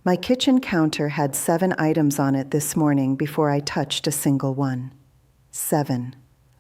My kitchen counter had 7 items on it this morning before I touched a single one. 7.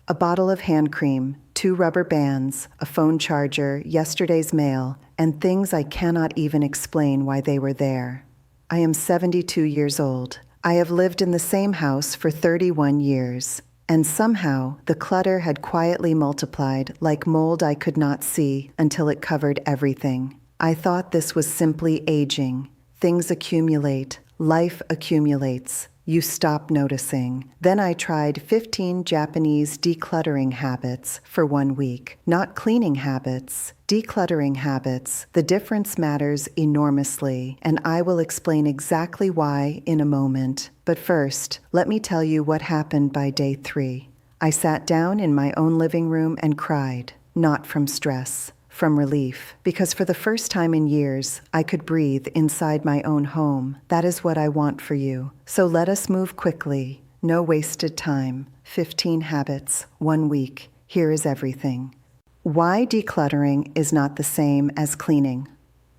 A bottle of hand cream, 2 rubber bands, a phone charger, yesterday's mail, and things I cannot even explain why they were there. I am 72 years old. I have lived in the same house for 31 years, and somehow the clutter had quietly multiplied like mold I could not see until it covered everything. I thought this was simply aging. Things accumulate, life accumulates. You stop noticing. Then I tried 15 Japanese decluttering habits for 1 week. Not cleaning habits, decluttering habits. The difference matters enormously, and I will explain exactly why in a moment. But first, let me tell you what happened by day 3. I sat down in my own living room and cried, not from stress, from relief, because for the first time in years, I could breathe inside my own home. That is what I want for you. So let us move quickly. No wasted time. 15 habits, 1 week. Here is everything. Why decluttering is not the same as cleaning.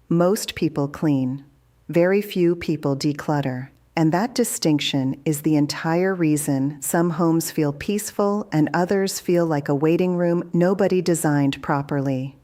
Most people clean. Very few people declutter. And that distinction is the entire reason some homes feel peaceful and others feel like a waiting room nobody designed properly.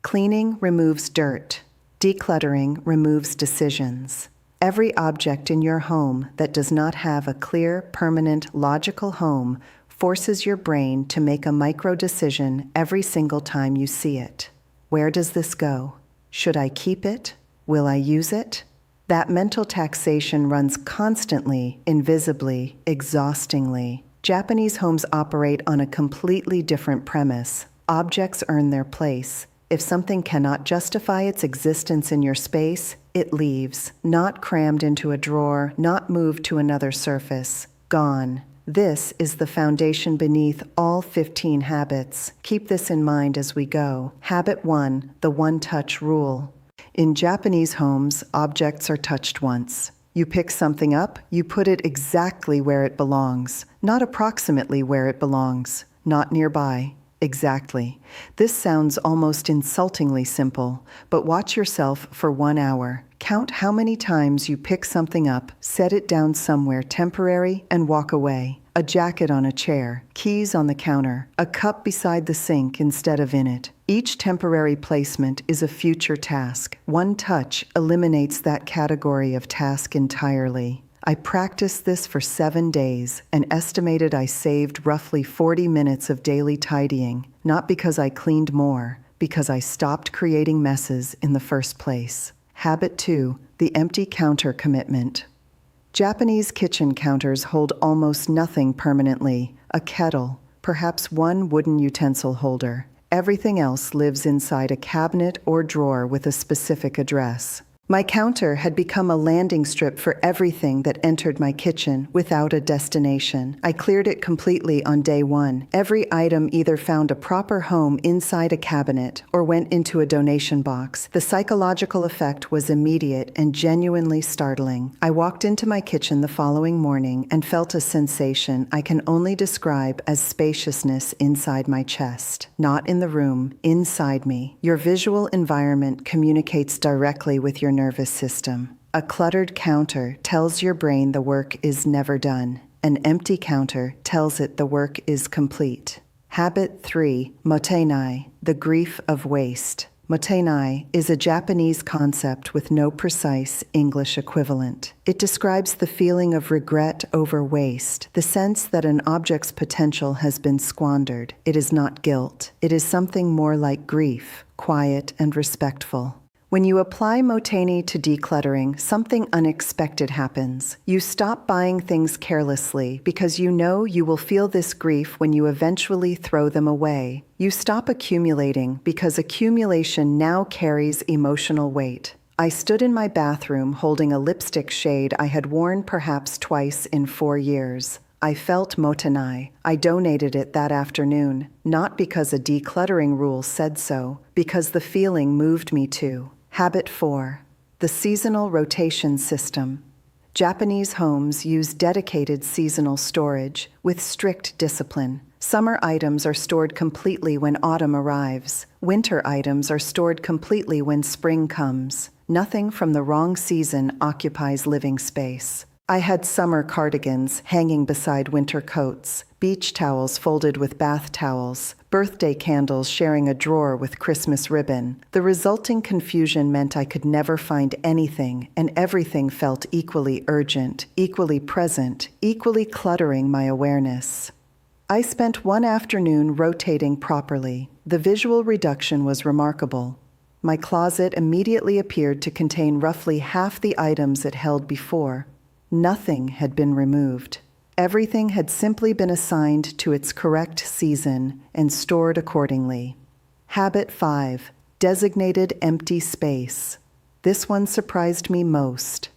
Cleaning removes dirt. Decluttering removes decisions. Every object in your home that does not have a clear, permanent, logical home forces your brain to make a micro-decision every single time you see it. Where does this go? Should I keep it? Will I use it? That mental taxation runs constantly, invisibly, exhaustingly. Japanese homes operate on a completely different premise. Objects earn their place. If something cannot justify its existence in your space, it leaves, not crammed into a drawer, not moved to another surface, gone. This is the foundation beneath all 15 habits. Keep this in mind as we go. Habit 1, the one-touch rule. In Japanese homes, objects are touched once. You pick something up, you put it exactly where it belongs, not approximately where it belongs, not nearby. Exactly. This sounds almost insultingly simple, but watch yourself for 1 hour. Count how many times you pick something up, set it down somewhere temporary, and walk away. A jacket on a chair, keys on the counter, a cup beside the sink instead of in it. Each temporary placement is a future task. One touch eliminates that category of task entirely. I practiced this for 7 days and estimated I saved roughly 40 minutes of daily tidying, not because I cleaned more, because I stopped creating messes in the first place. Habit 2, the empty counter commitment. Japanese kitchen counters hold almost nothing permanently. A kettle, perhaps 1 wooden utensil holder. Everything else lives inside a cabinet or drawer with a specific address. My counter had become a landing strip for everything that entered my kitchen without a destination. I cleared it completely on day 1. Every item either found a proper home inside a cabinet or went into a donation box. The psychological effect was immediate and genuinely startling. I walked into my kitchen the following morning and felt a sensation I can only describe as spaciousness inside my chest. Not in the room, inside me. Your visual environment communicates directly with your nervous system. A cluttered counter tells your brain the work is never done. An empty counter tells it the work is complete. Habit 3, motenai, the grief of waste. Motenai is a Japanese concept with no precise English equivalent. It describes the feeling of regret over waste, the sense that an object's potential has been squandered. It is not guilt. It is something more like grief, quiet and respectful. When you apply Moteni to decluttering, something unexpected happens. You stop buying things carelessly because you know you will feel this grief when you eventually throw them away. You stop accumulating because accumulation now carries emotional weight. I stood in my bathroom holding a lipstick shade I had worn perhaps twice in 4 years. I felt motenai. I donated it that afternoon, not because a decluttering rule said so, because the feeling moved me to. Habit 4, the seasonal rotation system. Japanese homes use dedicated seasonal storage with strict discipline. Summer items are stored completely when autumn arrives. Winter items are stored completely when spring comes. Nothing from the wrong season occupies living space. I had summer cardigans hanging beside winter coats, beach towels folded with bath towels, birthday candles sharing a drawer with Christmas ribbon. The resulting confusion meant I could never find anything, and everything felt equally urgent, equally present, equally cluttering my awareness. I spent one afternoon rotating properly. The visual reduction was remarkable. My closet immediately appeared to contain roughly half the items it held before. Nothing had been removed. Everything had simply been assigned to its correct season and stored accordingly. Habit 5. Designated empty space. This one surprised me most.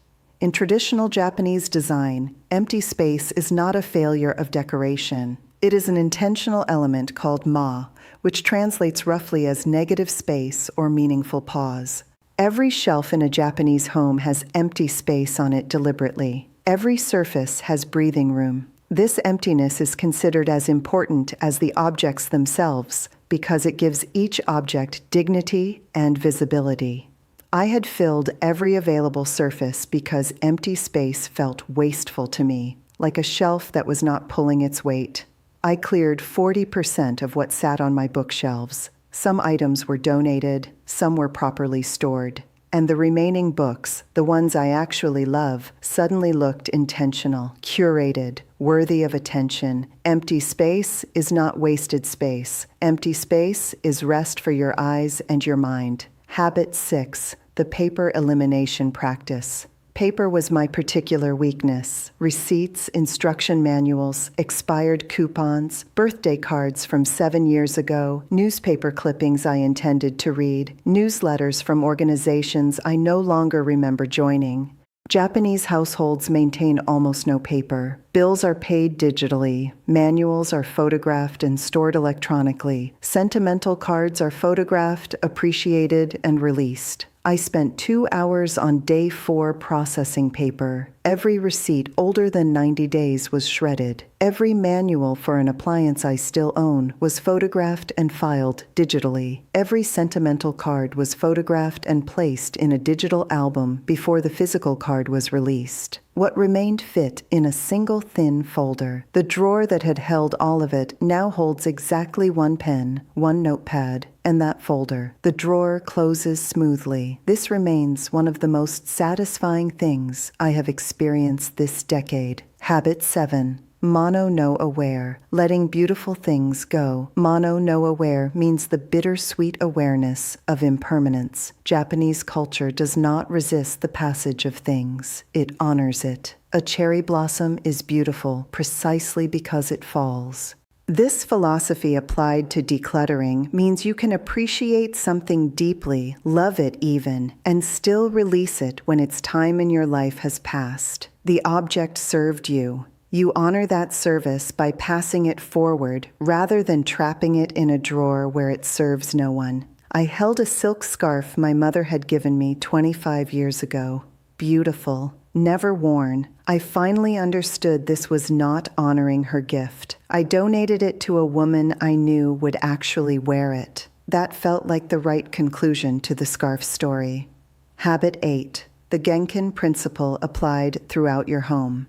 In traditional Japanese design, empty space is not a failure of decoration. It is an intentional element called ma, which translates roughly as negative space or meaningful pause. Every shelf in a Japanese home has empty space on it deliberately. Every surface has breathing room. This emptiness is considered as important as the objects themselves because it gives each object dignity and visibility. I had filled every available surface because empty space felt wasteful to me, like a shelf that was not pulling its weight. I cleared 40% of what sat on my bookshelves. Some items were donated, some were properly stored. And the remaining books, the ones I actually love, suddenly looked intentional, curated, worthy of attention. Empty space is not wasted space. Empty space is rest for your eyes and your mind. Habit 6. The paper elimination practice. Paper was my particular weakness. Receipts, instruction manuals, expired coupons, birthday cards from 7 years ago, newspaper clippings I intended to read, newsletters from organizations I no longer remember joining. Japanese households maintain almost no paper. Bills are paid digitally. Manuals are photographed and stored electronically. Sentimental cards are photographed, appreciated, and released. I spent 2 hours on day 4 processing paper. Every receipt older than 90 days was shredded. Every manual for an appliance I still own was photographed and filed digitally. Every sentimental card was photographed and placed in a digital album before the physical card was released. What remained fit in a single thin folder. The drawer that had held all of it now holds exactly 1 pen, 1 notepad, and that folder. The drawer closes smoothly. This remains one of the most satisfying things I have experienced this decade. Habit 7. Mono no aware, letting beautiful things go. Mono no aware means the bittersweet awareness of impermanence. Japanese culture does not resist the passage of things. It honors it. A cherry blossom is beautiful precisely because it falls. This philosophy applied to decluttering means you can appreciate something deeply, love it even, and still release it when its time in your life has passed. The object served you. You honor that service by passing it forward rather than trapping it in a drawer where it serves no one. I held a silk scarf my mother had given me 25 years ago. Beautiful, never worn. I finally understood this was not honoring her gift. I donated it to a woman I knew would actually wear it. That felt like the right conclusion to the scarf story. Habit 8. The Genkin principle applied throughout your home.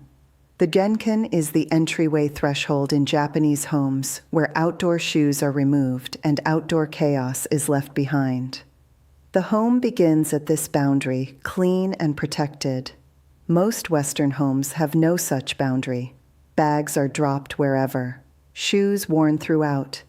The genkin is the entryway threshold in Japanese homes where outdoor shoes are removed and outdoor chaos is left behind. The home begins at this boundary, clean and protected. Most Western homes have no such boundary. Bags are dropped wherever, shoes worn throughout,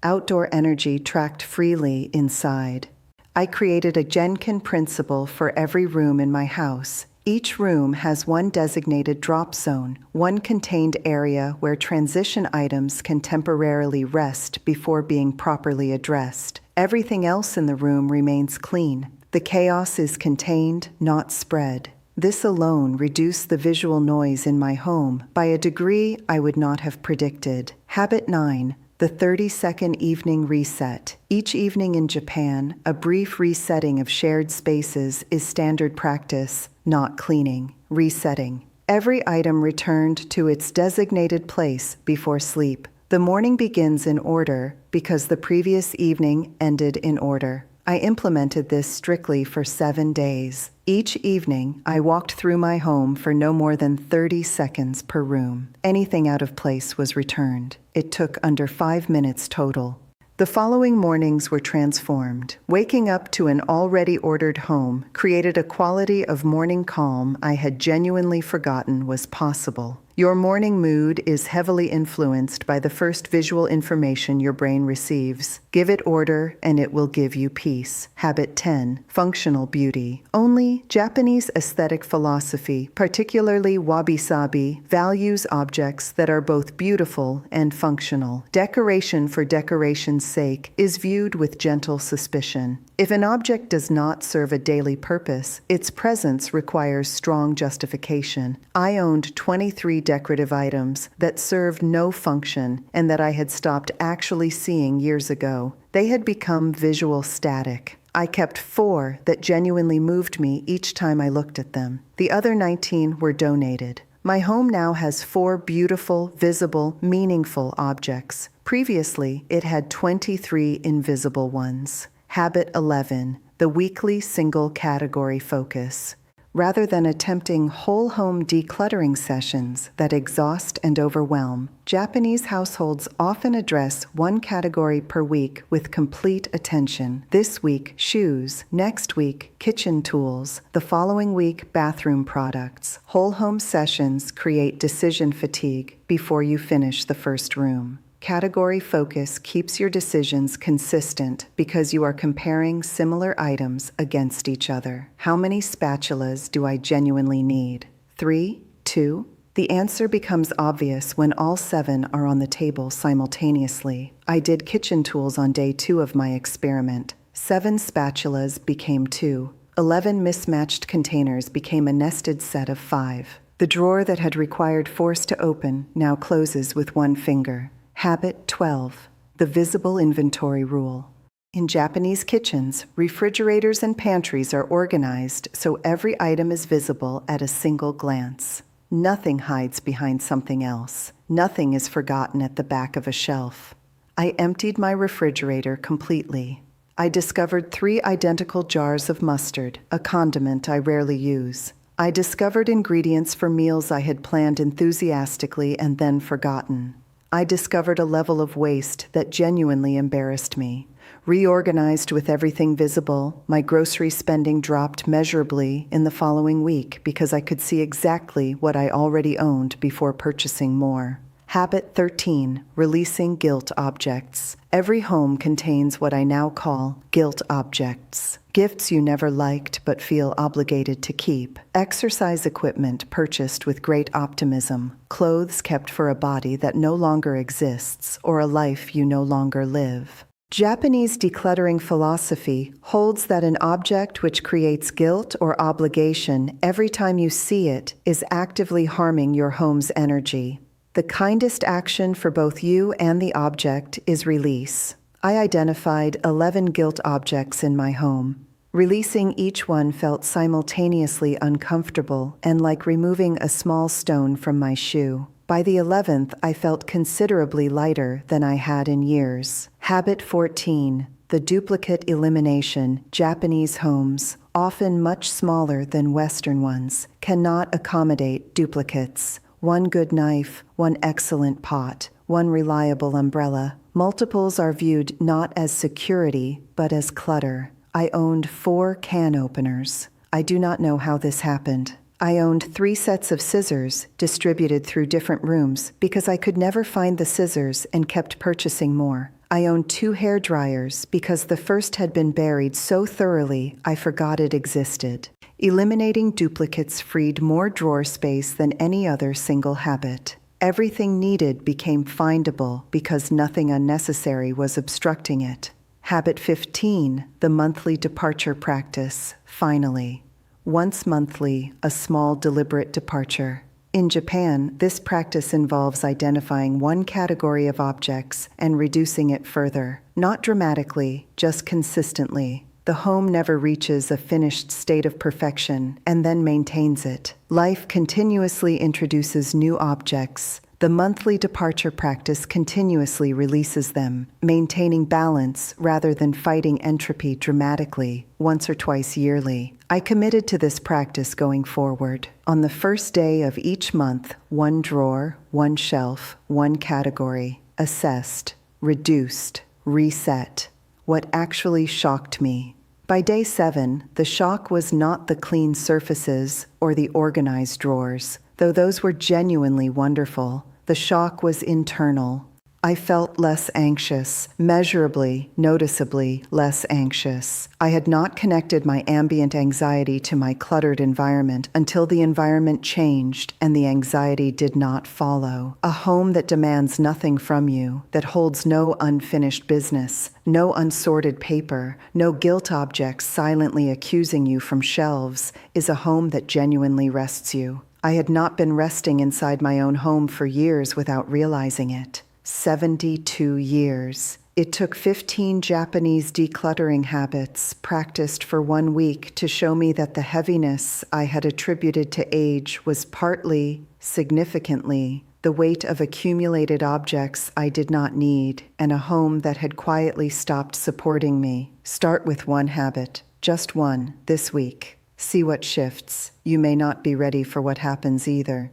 outdoor energy tracked freely inside. I created a genkin principle for every room in my house. Each room has one designated drop zone, one contained area where transition items can temporarily rest before being properly addressed. Everything else in the room remains clean. The chaos is contained, not spread. This alone reduced the visual noise in my home by a degree I would not have predicted. Habit 9. The 30-second evening reset. Each evening in Japan, a brief resetting of shared spaces is standard practice, not cleaning, resetting. Every item returned to its designated place before sleep. The morning begins in order because the previous evening ended in order. I implemented this strictly for 7 days. Each evening, I walked through my home for no more than 30 seconds per room. Anything out of place was returned. It took under 5 minutes total. The following mornings were transformed. Waking up to an already ordered home created a quality of morning calm I had genuinely forgotten was possible. Your morning mood is heavily influenced by the first visual information your brain receives. Give it order, and it will give you peace. Habit 10. Functional beauty. Only Japanese aesthetic philosophy, particularly wabi-sabi, values objects that are both beautiful and functional. Decoration for decoration's sake is viewed with gentle suspicion. If an object does not serve a daily purpose, its presence requires strong justification. I owned 23 decorative items that served no function and that I had stopped actually seeing years ago. They had become visual static. I kept 4 that genuinely moved me each time I looked at them. The other 19 were donated. My home now has 4 beautiful, visible, meaningful objects. Previously, it had 23 invisible ones. Habit 11. The weekly single category focus. Rather than attempting whole home decluttering sessions that exhaust and overwhelm, Japanese households often address one category per week with complete attention. This week, shoes. Next week, kitchen tools. The following week, bathroom products. Whole home sessions create decision fatigue before you finish the first room. Category focus keeps your decisions consistent because you are comparing similar items against each other. How many spatulas do I genuinely need? 3? 2? The answer becomes obvious when all 7 are on the table simultaneously. I did kitchen tools on day 2 of my experiment. 7 spatulas became 2. 11 mismatched containers became a nested set of 5. The drawer that had required force to open now closes with one finger. Habit 12. The visible inventory rule. In Japanese kitchens, refrigerators and pantries are organized so every item is visible at a single glance. Nothing hides behind something else. Nothing is forgotten at the back of a shelf. I emptied my refrigerator completely. I discovered 3 identical jars of mustard, a condiment I rarely use. I discovered ingredients for meals I had planned enthusiastically and then forgotten. I discovered a level of waste that genuinely embarrassed me. Reorganized with everything visible, my grocery spending dropped measurably in the following week because I could see exactly what I already owned before purchasing more. Habit 13. Releasing guilt objects. Every home contains what I now call guilt objects. Gifts you never liked but feel obligated to keep. Exercise equipment purchased with great optimism. Clothes kept for a body that no longer exists or a life you no longer live. Japanese decluttering philosophy holds that an object which creates guilt or obligation every time you see it is actively harming your home's energy. The kindest action for both you and the object is release. I identified 11 guilt objects in my home. Releasing each one felt simultaneously uncomfortable and like removing a small stone from my shoe. By the 11th, I felt considerably lighter than I had in years. Habit 14. The duplicate elimination. Japanese homes, often much smaller than Western ones, cannot accommodate duplicates. One good knife, one excellent pot, one reliable umbrella. Multiples are viewed not as security, but as clutter. I owned 4 can openers. I do not know how this happened. I owned 3 sets of scissors distributed through different rooms because I could never find the scissors and kept purchasing more. I owned 2 hair dryers because the first had been buried so thoroughly I forgot it existed. Eliminating duplicates freed more drawer space than any other single habit. Everything needed became findable because nothing unnecessary was obstructing it. Habit 15, the monthly departure practice, finally. Once monthly, a small deliberate departure. In Japan, this practice involves identifying one category of objects and reducing it further. Not dramatically, just consistently. The home never reaches a finished state of perfection and then maintains it. Life continuously introduces new objects. The monthly departure practice continuously releases them, maintaining balance rather than fighting entropy dramatically, once or twice yearly. I committed to this practice going forward. On the first day of each month, one drawer, one shelf, one category, assessed, reduced, reset. What actually shocked me. By day 7, the shock was not the clean surfaces or the organized drawers, though those were genuinely wonderful. The shock was internal. I felt less anxious, measurably, noticeably less anxious. I had not connected my ambient anxiety to my cluttered environment until the environment changed and the anxiety did not follow. A home that demands nothing from you, that holds no unfinished business, no unsorted paper, no guilt objects silently accusing you from shelves, is a home that genuinely rests you. I had not been resting inside my own home for years without realizing it. 72 years. It took 15 Japanese decluttering habits practiced for 1 week to show me that the heaviness I had attributed to age was partly, significantly, the weight of accumulated objects I did not need and a home that had quietly stopped supporting me. Start with one habit, just one, this week. See what shifts. You may not be ready for what happens either.